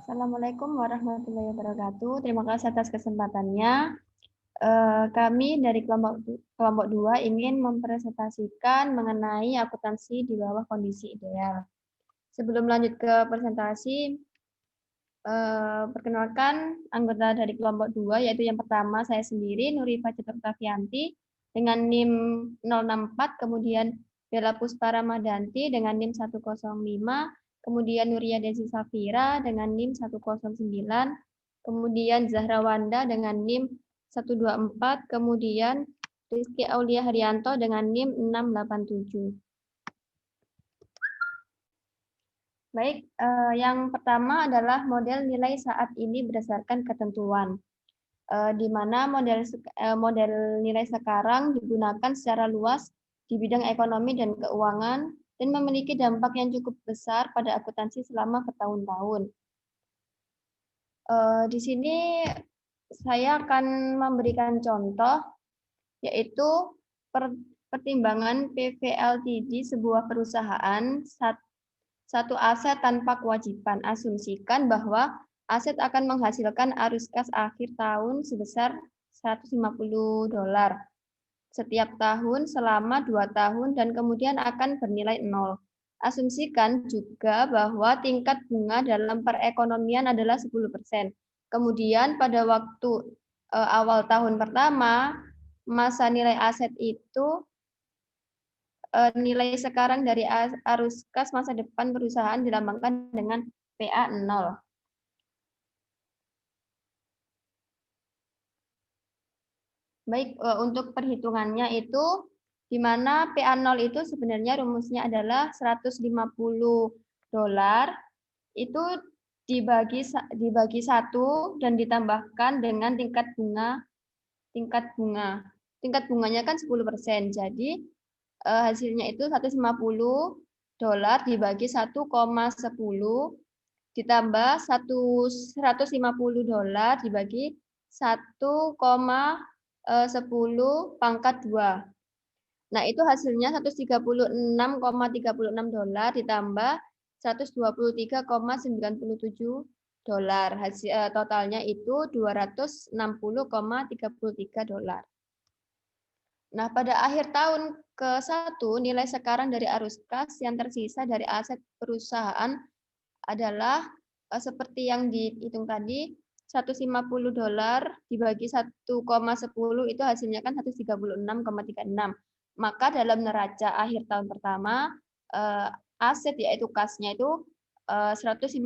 Assalamualaikum warahmatullahi wabarakatuh. Terima kasih atas kesempatannya. Kami dari kelompok 2 ingin mempresentasikan mengenai akuntansi di bawah kondisi ideal. Sebelum lanjut ke presentasi, perkenalkan anggota dari kelompok 2, yaitu yang pertama saya sendiri, Nurifa Citurtavianti, dengan NIM 064, kemudian Bella Puspa Ramadanti dengan NIM 105, kemudian Nuria Desi Safira dengan NIM 109, kemudian Zahra Wanda dengan NIM 124, kemudian Rizky Aulia Haryanto dengan NIM 687. Baik, yang pertama adalah model nilai saat ini berdasarkan ketentuan, di mana model nilai sekarang digunakan secara luas di bidang ekonomi dan keuangan dan memiliki dampak yang cukup besar pada akuntansi selama bertahun-tahun. Di sini saya akan memberikan contoh, yaitu pertimbangan PVLTD sebuah perusahaan satu aset tanpa kewajiban. Asumsikan bahwa aset akan menghasilkan arus kas akhir tahun sebesar $150 setiap tahun selama 2 tahun dan kemudian akan bernilai 0. Asumsikan juga bahwa tingkat bunga dalam perekonomian adalah 10%. Kemudian pada waktu awal tahun pertama, masa nilai aset itu nilai sekarang dari arus kas masa depan perusahaan dilambangkan dengan PA 0. Baik, untuk perhitungannya itu, di mana PA 0 itu sebenarnya rumusnya adalah $150 itu dibagi 1 dan ditambahkan dengan tingkat bunga. Tingkat bunganya kan 10%. Jadi hasilnya itu $150 dibagi 1,10 ditambah $150 dibagi 1,10 pangkat 2. Nah, itu hasilnya $136,36 ditambah $123,97. Totalnya itu $260,33. Nah, pada akhir tahun ke-1, nilai sekarang dari arus kas yang tersisa dari aset perusahaan adalah seperti yang dihitung tadi, $150 dibagi 1,10 itu hasilnya kan 136,36. Maka dalam neraca akhir tahun pertama, aset yaitu kasnya itu $150.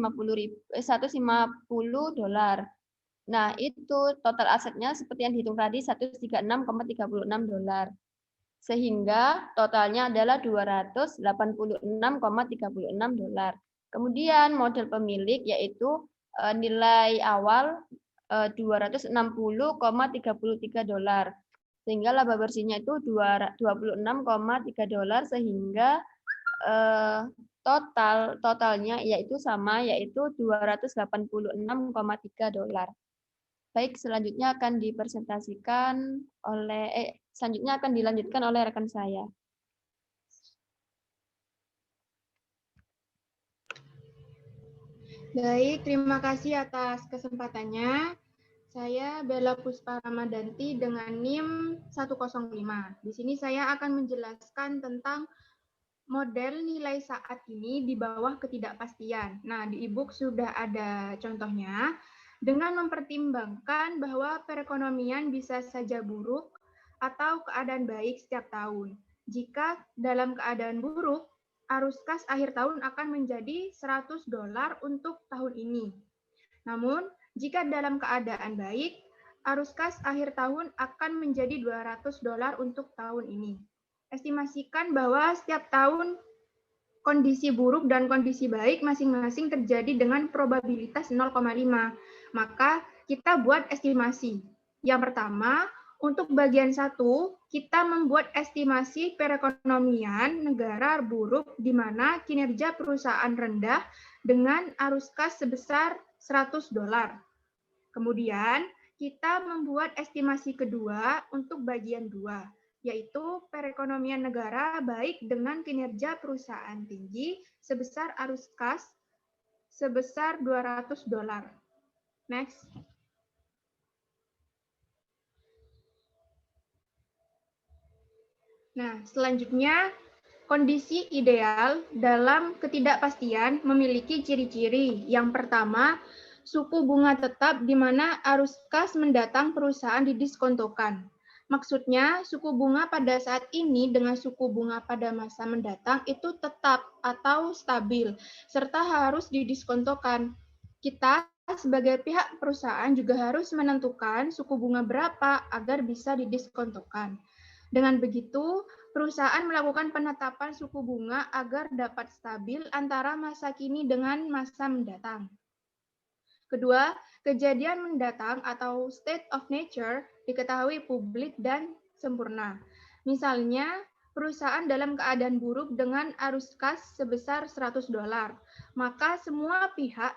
Nah, itu total asetnya seperti yang dihitung tadi $136,36. Sehingga totalnya adalah $286,36. Kemudian model pemilik yaitu nilai awal $260,33. Sehingga laba bersihnya itu $26,3 sehingga totalnya yaitu sama, yaitu $286,3. Baik, selanjutnya akan dilanjutkan oleh rekan saya. Baik, terima kasih atas kesempatannya. Saya Bella Puspa Ramadanti dengan NIM 105. Di sini saya akan menjelaskan tentang model nilai saat ini di bawah ketidakpastian. Nah, di e-book sudah ada contohnya. Dengan mempertimbangkan bahwa perekonomian bisa saja buruk atau keadaan baik setiap tahun. Jika dalam keadaan buruk, arus kas akhir tahun akan menjadi $100 untuk tahun ini. Namun, jika dalam keadaan baik, arus kas akhir tahun akan menjadi $200 untuk tahun ini. Estimasikan bahwa setiap tahun kondisi buruk dan kondisi baik masing-masing terjadi dengan probabilitas 0,5. Maka kita buat estimasi. Yang pertama, untuk bagian 1, kita membuat estimasi perekonomian negara buruk di mana kinerja perusahaan rendah dengan arus kas sebesar $100. Kemudian, kita membuat estimasi kedua untuk bagian 2, yaitu perekonomian negara baik dengan kinerja perusahaan tinggi sebesar arus kas sebesar $200. Next. Nah, selanjutnya, kondisi ideal dalam ketidakpastian memiliki ciri-ciri. Yang pertama, suku bunga tetap di mana arus kas mendatang perusahaan didiskontokan. Maksudnya, suku bunga pada saat ini dengan suku bunga pada masa mendatang itu tetap atau stabil, serta harus didiskontokan. Kita sebagai pihak perusahaan juga harus menentukan suku bunga berapa agar bisa didiskontokan. Dengan begitu, perusahaan melakukan penetapan suku bunga agar dapat stabil antara masa kini dengan masa mendatang. Kedua, kejadian mendatang atau state of nature diketahui publik dan sempurna. Misalnya, perusahaan dalam keadaan buruk dengan arus kas sebesar $100, maka semua pihak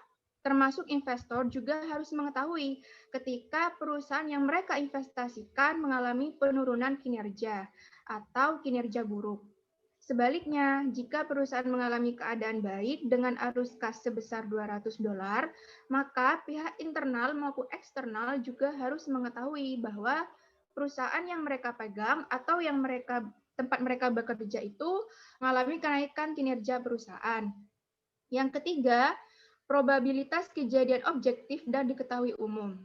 termasuk investor juga harus mengetahui ketika perusahaan yang mereka investasikan mengalami penurunan kinerja atau kinerja buruk. Sebaliknya, jika perusahaan mengalami keadaan baik dengan arus kas sebesar $200, maka pihak internal maupun eksternal juga harus mengetahui bahwa perusahaan yang mereka pegang atau yang tempat mereka bekerja itu mengalami kenaikan kinerja perusahaan. Yang ketiga, probabilitas kejadian objektif dan diketahui umum.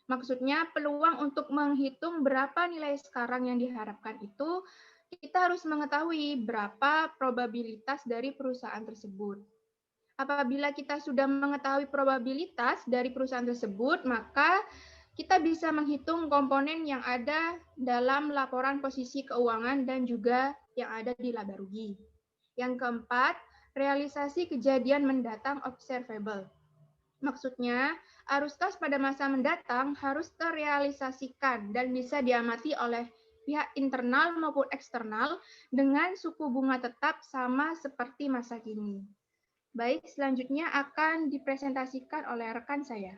Maksudnya peluang untuk menghitung berapa nilai sekarang yang diharapkan itu kita harus mengetahui berapa probabilitas dari perusahaan tersebut. Apabila kita sudah mengetahui probabilitas dari perusahaan tersebut, maka kita bisa menghitung komponen yang ada dalam laporan posisi keuangan dan juga yang ada di laba rugi. Yang keempat, realisasi kejadian mendatang observable. Maksudnya, arus kas pada masa mendatang harus terrealisasikan dan bisa diamati oleh pihak internal maupun eksternal dengan suku bunga tetap sama seperti masa kini. Baik, selanjutnya akan dipresentasikan oleh rekan saya.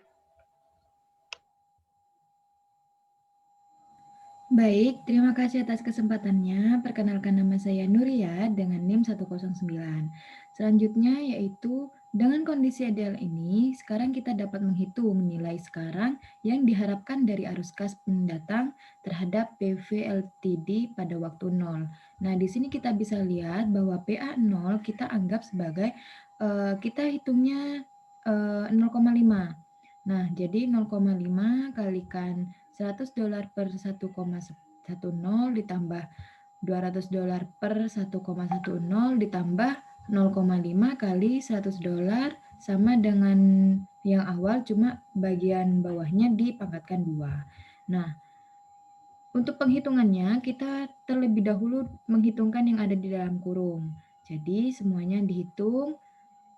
Baik, terima kasih atas kesempatannya. Perkenalkan nama saya Nuria dengan NIM 109. Selanjutnya yaitu dengan kondisi ideal ini, sekarang kita dapat menghitung nilai sekarang yang diharapkan dari arus kas mendatang terhadap PV LTD pada waktu 0. Nah, di sini kita bisa lihat bahwa PA 0 kita anggap sebagai, kita hitungnya 0,5. Nah, jadi 0,5 kalikan $100 per 1,10 ditambah $200 per 1,10 ditambah 0,5 kali $100 sama dengan yang awal, cuma bagian bawahnya dipangkatkan 2. Nah, untuk penghitungannya kita terlebih dahulu menghitungkan yang ada di dalam kurung. Jadi semuanya dihitung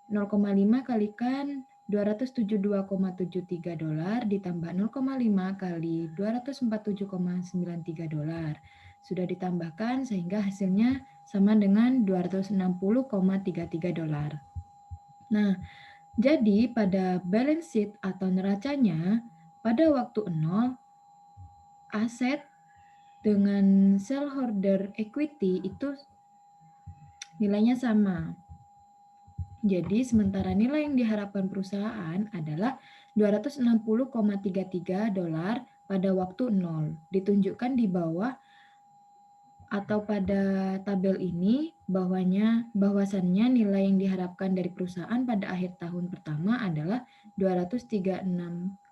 0,5 kalikan $272,73 ditambah 0,5 kali $247,93. Sudah ditambahkan sehingga hasilnya sama dengan $260,33. Nah, jadi pada balance sheet atau neracanya pada waktu 0 aset dengan shareholder equity itu nilainya sama. Jadi sementara nilai yang diharapkan perusahaan adalah $260,33 pada waktu 0. Ditunjukkan di bawah atau pada tabel ini bahwasannya nilai yang diharapkan dari perusahaan pada akhir tahun pertama adalah 236,36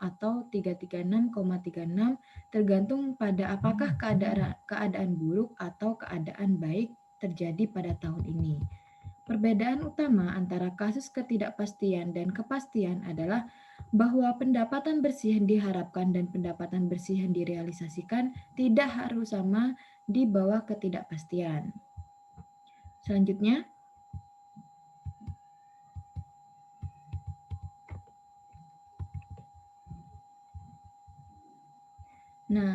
atau 336,36 tergantung pada apakah keadaan buruk atau keadaan baik terjadi pada tahun ini. Perbedaan utama antara kasus ketidakpastian dan kepastian adalah bahwa pendapatan bersih yang diharapkan dan pendapatan bersih yang direalisasikan tidak harus sama di bawah ketidakpastian. Selanjutnya,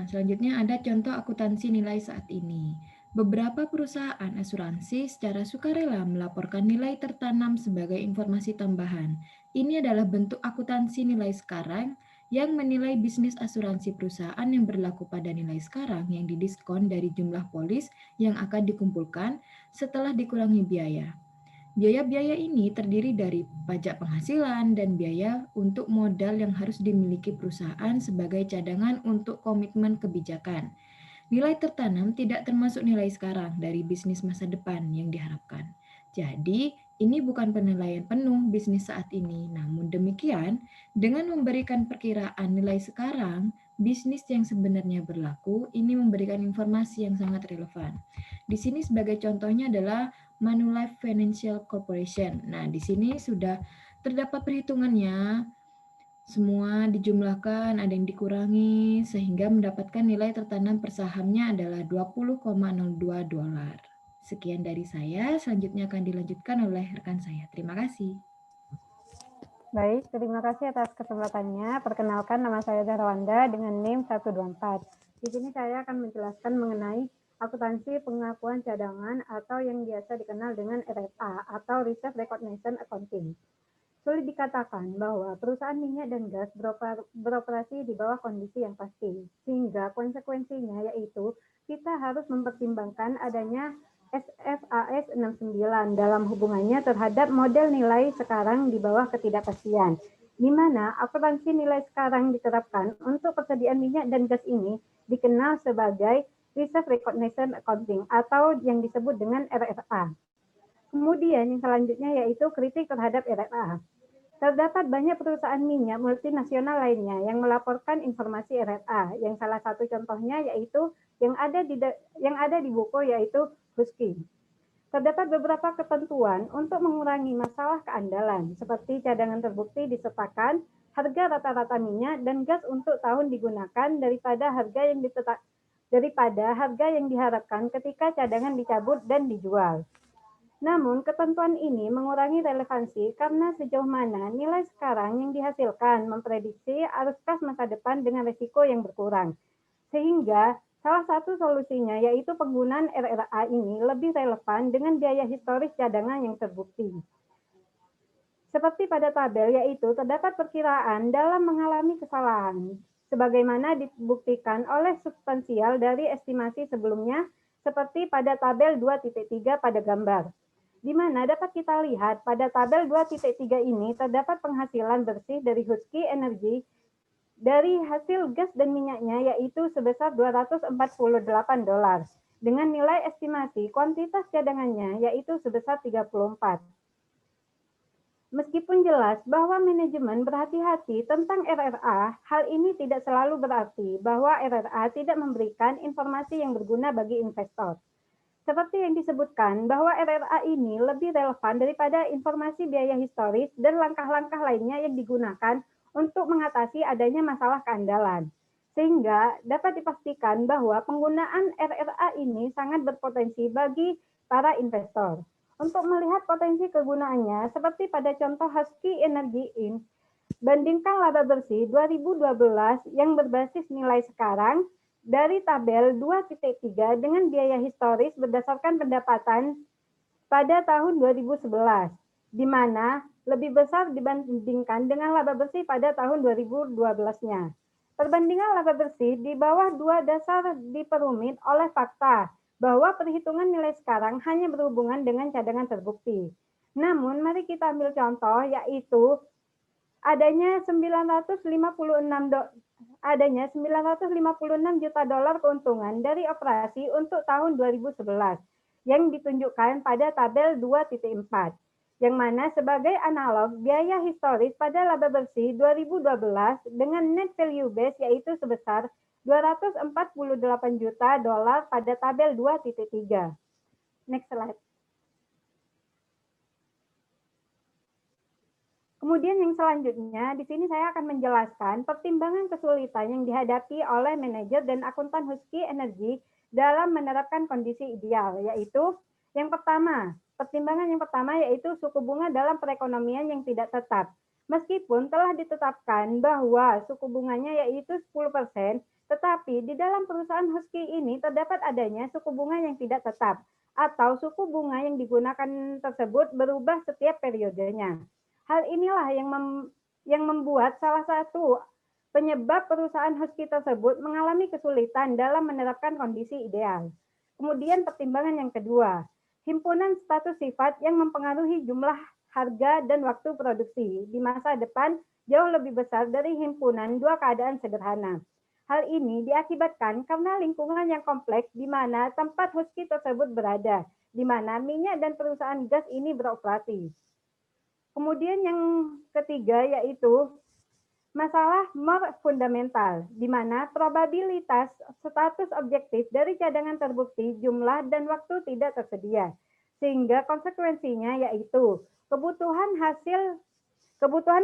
selanjutnya ada contoh akuntansi nilai saat ini. Beberapa perusahaan asuransi secara sukarela melaporkan nilai tertanam sebagai informasi tambahan. Ini adalah bentuk akuntansi nilai sekarang yang menilai bisnis asuransi perusahaan yang berlaku pada nilai sekarang yang didiskon dari jumlah polis yang akan dikumpulkan setelah dikurangi biaya. Biaya-biaya ini terdiri dari pajak penghasilan dan biaya untuk modal yang harus dimiliki perusahaan sebagai cadangan untuk komitmen kebijakan. Nilai tertanam tidak termasuk nilai sekarang dari bisnis masa depan yang diharapkan. Jadi, ini bukan penilaian penuh bisnis saat ini. Namun demikian, dengan memberikan perkiraan nilai sekarang, bisnis yang sebenarnya berlaku, ini memberikan informasi yang sangat relevan. Di sini sebagai contohnya adalah Manulife Financial Corporation. Nah, di sini sudah terdapat perhitungannya, semua dijumlahkan, ada yang dikurangi, sehingga mendapatkan nilai tertanam per sahamnya adalah $20,02. Sekian dari saya, selanjutnya akan dilanjutkan oleh rekan saya. Terima kasih. Baik, terima kasih atas kesempatannya. Perkenalkan, nama saya Darwanda dengan NIM 124. Di sini saya akan menjelaskan mengenai akuntansi pengakuan cadangan atau yang biasa dikenal dengan RFA atau Reserve Recognition Accounting. Sulit dikatakan bahwa perusahaan minyak dan gas beroperasi di bawah kondisi yang pasti, sehingga konsekuensinya yaitu kita harus mempertimbangkan adanya SFAS 69 dalam hubungannya terhadap model nilai sekarang di bawah ketidakpastian, di mana akuntansi nilai sekarang diterapkan untuk persediaan minyak dan gas ini dikenal sebagai Reserve Recognition Accounting atau yang disebut dengan RFA. Kemudian yang selanjutnya yaitu kritik terhadap RFA. Terdapat banyak perusahaan minyak multinasional lainnya yang melaporkan informasi RFA, yang salah satu contohnya yaitu yang ada di buku yaitu Husky. Terdapat beberapa ketentuan untuk mengurangi masalah keandalan, seperti cadangan terbukti disertakan, harga rata-rata minyak dan gas untuk tahun digunakan daripada harga yang diharapkan ketika cadangan dicabut dan dijual. Namun, ketentuan ini mengurangi relevansi karena sejauh mana nilai sekarang yang dihasilkan memprediksi arus kas masa depan dengan risiko yang berkurang. Sehingga, salah satu solusinya yaitu penggunaan RRA ini lebih relevan dengan biaya historis cadangan yang terbukti. Seperti pada tabel, yaitu terdapat perkiraan dalam mengalami kesalahan, sebagaimana dibuktikan oleh substansial dari estimasi sebelumnya, seperti pada tabel 2.3 pada gambar. Di mana dapat kita lihat pada tabel 2.3 ini terdapat penghasilan bersih dari Husky Energy dari hasil gas dan minyaknya yaitu sebesar $248 dengan nilai estimasi kuantitas cadangannya yaitu sebesar 34. Meskipun jelas bahwa manajemen berhati-hati tentang RRA, hal ini tidak selalu berarti bahwa RRA tidak memberikan informasi yang berguna bagi investor. Seperti yang disebutkan bahwa RRA ini lebih relevan daripada informasi biaya historis dan langkah-langkah lainnya yang digunakan untuk mengatasi adanya masalah keandalan. Sehingga dapat dipastikan bahwa penggunaan RRA ini sangat berpotensi bagi para investor. Untuk melihat potensi kegunaannya, seperti pada contoh Husky Energy Inc., bandingkan laba bersih 2012 yang berbasis nilai sekarang dari tabel 2.3 dengan biaya historis berdasarkan pendapatan pada tahun 2011, di mana lebih besar dibandingkan dengan laba bersih pada tahun 2012-nya. Perbandingan laba bersih di bawah dua dasar diperumit oleh fakta bahwa perhitungan nilai sekarang hanya berhubungan dengan cadangan terbukti. Namun, mari kita ambil contoh, yaitu adanya 956 juta dolar keuntungan dari operasi untuk tahun 2011 yang ditunjukkan pada tabel 2.4, yang mana sebagai analog biaya historis pada laba bersih 2012 dengan net value base yaitu sebesar 248 juta dolar pada tabel 2.3. Next slide. Kemudian yang selanjutnya, di sini saya akan menjelaskan pertimbangan kesulitan yang dihadapi oleh manajer dan akuntan Husky Energy dalam menerapkan kondisi ideal, yaitu yang pertama, pertimbangan yang pertama yaitu suku bunga dalam perekonomian yang tidak tetap. Meskipun telah ditetapkan bahwa suku bunganya yaitu 10%, tetapi di dalam perusahaan Husky ini terdapat adanya suku bunga yang tidak tetap, atau suku bunga yang digunakan tersebut berubah setiap periodenya. Hal inilah yang membuat salah satu penyebab perusahaan Husky tersebut mengalami kesulitan dalam menerapkan kondisi ideal. Kemudian pertimbangan yang kedua, himpunan status sifat yang mempengaruhi jumlah harga dan waktu produksi di masa depan jauh lebih besar dari himpunan dua keadaan sederhana. Hal ini diakibatkan karena lingkungan yang kompleks di mana tempat Husky tersebut berada, di mana minyak dan perusahaan gas ini beroperasi. Kemudian yang ketiga yaitu masalah more fundamental, di mana probabilitas status objektif dari cadangan terbukti, jumlah, dan waktu tidak tersedia. Sehingga konsekuensinya yaitu kebutuhan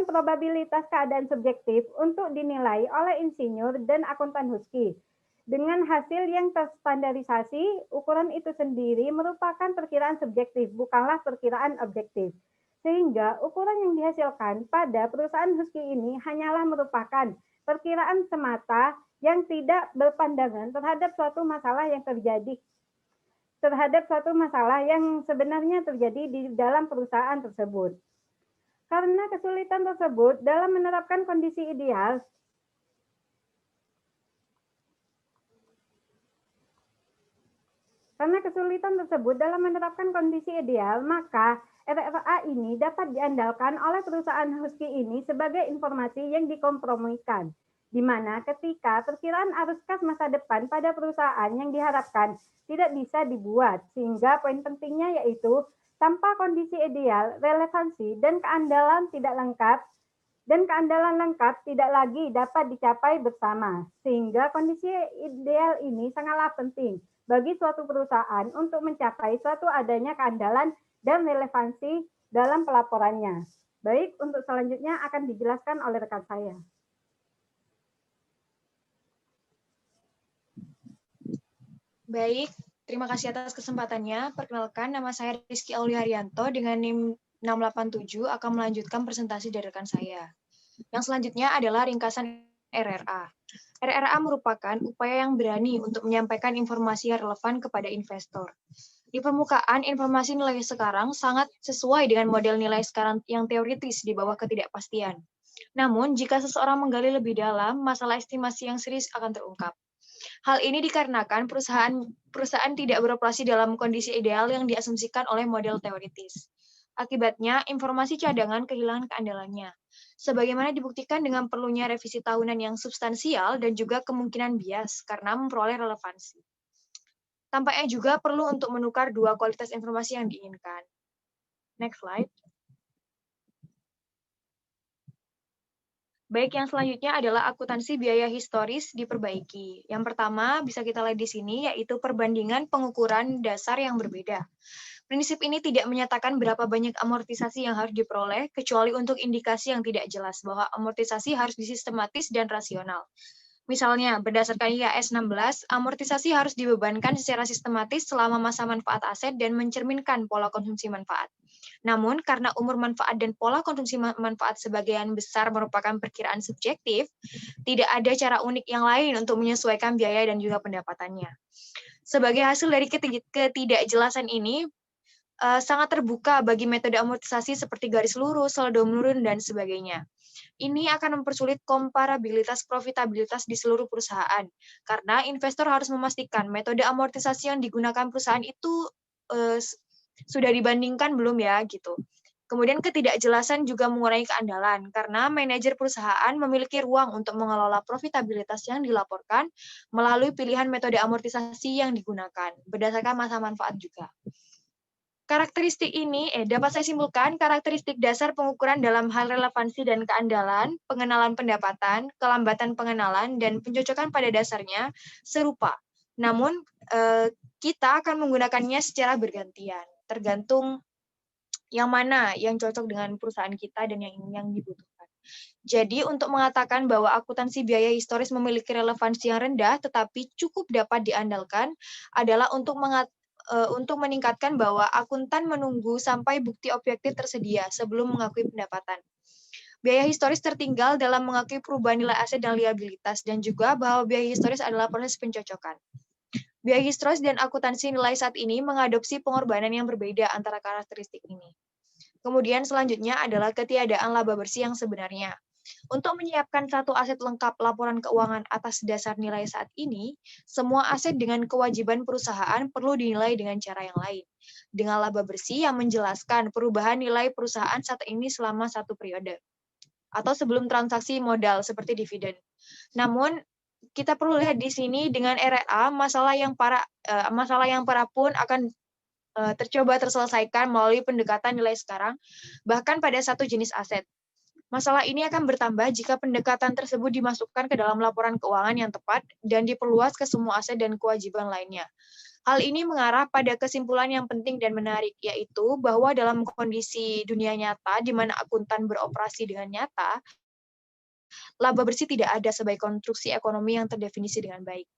probabilitas keadaan subjektif untuk dinilai oleh insinyur dan akuntan Husky. Dengan hasil yang terstandarisasi, ukuran itu sendiri merupakan perkiraan subjektif, bukanlah perkiraan objektif. Sehingga ukuran yang dihasilkan pada perusahaan Husky ini hanyalah merupakan perkiraan semata yang tidak berpandangan terhadap suatu masalah yang sebenarnya terjadi di dalam perusahaan tersebut. Karena kesulitan tersebut dalam menerapkan kondisi ideal, maka RRA ini dapat diandalkan oleh perusahaan Husky ini sebagai informasi yang dikompromikan, di mana ketika perkiraan arus kas masa depan pada perusahaan yang diharapkan tidak bisa dibuat, sehingga poin pentingnya yaitu tanpa kondisi ideal, relevansi, dan keandalan lengkap tidak lagi dapat dicapai bersama, sehingga kondisi ideal ini sangatlah penting bagi suatu perusahaan untuk mencapai suatu adanya keandalan dan relevansi dalam pelaporannya. Baik, untuk selanjutnya akan dijelaskan oleh rekan saya. Baik, terima kasih atas kesempatannya. Perkenalkan, nama saya Rizky Aulia Haryanto dengan NIM 687 akan melanjutkan presentasi dari rekan saya. Yang selanjutnya adalah ringkasan RRA. RRA merupakan upaya yang berani untuk menyampaikan informasi yang relevan kepada investor. Di permukaan, informasi nilai sekarang sangat sesuai dengan model nilai sekarang yang teoritis di bawah ketidakpastian. Namun, jika seseorang menggali lebih dalam, masalah estimasi yang serius akan terungkap. Hal ini dikarenakan perusahaan tidak beroperasi dalam kondisi ideal yang diasumsikan oleh model teoritis. Akibatnya, informasi cadangan kehilangan keandalannya. Sebagaimana dibuktikan dengan perlunya revisi tahunan yang substansial dan juga kemungkinan bias karena memperoleh relevansi. Tampaknya juga perlu untuk menukar dua kualitas informasi yang diinginkan. Next slide. Baik, yang selanjutnya adalah akuntansi biaya historis diperbaiki. Yang pertama bisa kita lihat di sini yaitu perbandingan pengukuran dasar yang berbeda. Prinsip ini tidak menyatakan berapa banyak amortisasi yang harus diperoleh, kecuali untuk indikasi yang tidak jelas bahwa amortisasi harus disistematis dan rasional. Misalnya, berdasarkan IAS 16, amortisasi harus dibebankan secara sistematis selama masa manfaat aset dan mencerminkan pola konsumsi manfaat. Namun, karena umur manfaat dan pola konsumsi manfaat sebagian besar merupakan perkiraan subjektif, tidak ada cara unik yang lain untuk menyesuaikan biaya dan juga pendapatannya. Sebagai hasil dari ketidakjelasan ini, sangat terbuka bagi metode amortisasi seperti garis lurus, saldo menurun, dan sebagainya. Ini akan mempersulit komparabilitas profitabilitas di seluruh perusahaan, karena investor harus memastikan metode amortisasi yang digunakan perusahaan itu sudah dibandingkan belum ya, gitu. Kemudian ketidakjelasan juga mengurangi keandalan, karena manajer perusahaan memiliki ruang untuk mengelola profitabilitas yang dilaporkan melalui pilihan metode amortisasi yang digunakan, berdasarkan masa manfaat juga. Karakteristik ini dapat saya simpulkan karakteristik dasar pengukuran dalam hal relevansi dan keandalan, pengenalan pendapatan, kelambatan pengenalan, dan pencocokan pada dasarnya serupa. Namun, kita akan menggunakannya secara bergantian, tergantung yang mana yang cocok dengan perusahaan kita dan yang dibutuhkan. Jadi, untuk mengatakan bahwa akuntansi biaya historis memiliki relevansi yang rendah, tetapi cukup dapat diandalkan, adalah untuk meningkatkan bahwa akuntan menunggu sampai bukti objektif tersedia sebelum mengakui pendapatan. Biaya historis tertinggal dalam mengakui perubahan nilai aset dan liabilitas, dan juga bahwa biaya historis adalah proses pencocokan. Biaya historis dan akuntansi nilai saat ini mengadopsi pengorbanan yang berbeda antara karakteristik ini. Kemudian selanjutnya adalah ketiadaan laba bersih yang sebenarnya. Untuk menyiapkan satu aset lengkap laporan keuangan atas dasar nilai saat ini, semua aset dengan kewajiban perusahaan perlu dinilai dengan cara yang lain, dengan laba bersih yang menjelaskan perubahan nilai perusahaan saat ini selama satu periode, atau sebelum transaksi modal seperti dividen. Namun, kita perlu lihat di sini dengan RRA, masalah yang para pun akan tercoba terselesaikan melalui pendekatan nilai sekarang, bahkan pada satu jenis aset. Masalah ini akan bertambah jika pendekatan tersebut dimasukkan ke dalam laporan keuangan yang tepat dan diperluas ke semua aset dan kewajiban lainnya. Hal ini mengarah pada kesimpulan yang penting dan menarik, yaitu bahwa dalam kondisi dunia nyata di mana akuntan beroperasi dengan nyata, laba bersih tidak ada sebagai konstruksi ekonomi yang terdefinisi dengan baik.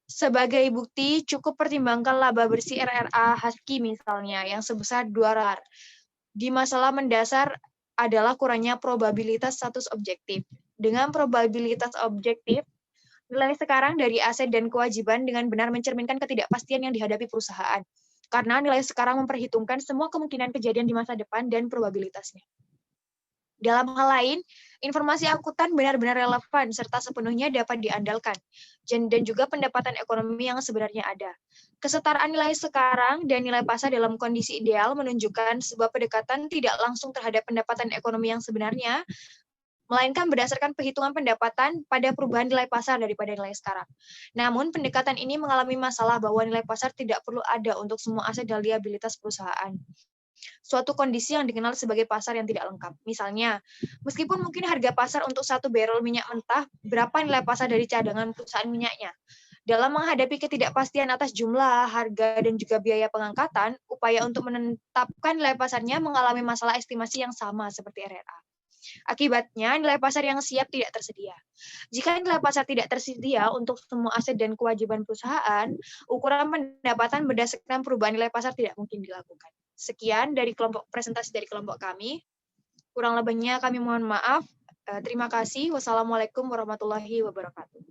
Sebagai bukti, cukup pertimbangkan laba bersih RRA Husky misalnya, yang sebesar 2 di masalah mendasar adalah kurangnya probabilitas status objektif. Dengan probabilitas objektif, nilai sekarang dari aset dan kewajiban dengan benar mencerminkan ketidakpastian yang dihadapi perusahaan. Karena nilai sekarang memperhitungkan semua kemungkinan kejadian di masa depan dan probabilitasnya. Dalam hal lain, informasi akuntan benar-benar relevan serta sepenuhnya dapat diandalkan, dan juga pendapatan ekonomi yang sebenarnya ada. Kesetaraan nilai sekarang dan nilai pasar dalam kondisi ideal menunjukkan sebuah pendekatan tidak langsung terhadap pendapatan ekonomi yang sebenarnya, melainkan berdasarkan perhitungan pendapatan pada perubahan nilai pasar daripada nilai sekarang. Namun, pendekatan ini mengalami masalah bahwa nilai pasar tidak perlu ada untuk semua aset dan liabilitas perusahaan. Suatu kondisi yang dikenal sebagai pasar yang tidak lengkap. Misalnya, meskipun mungkin harga pasar untuk 1 barrel minyak mentah, berapa nilai pasar dari cadangan perusahaan minyaknya? Dalam menghadapi ketidakpastian atas jumlah, harga, dan juga biaya pengangkatan, upaya untuk menetapkan nilai pasarnya mengalami masalah estimasi yang sama seperti RRA. Akibatnya, nilai pasar yang siap tidak tersedia. Jika nilai pasar tidak tersedia untuk semua aset dan kewajiban perusahaan, ukuran pendapatan berdasarkan perubahan nilai pasar tidak mungkin dilakukan. Sekian dari presentasi dari kelompok kami. Kurang lebihnya kami mohon maaf. Terima kasih. Wassalamualaikum warahmatullahi wabarakatuh.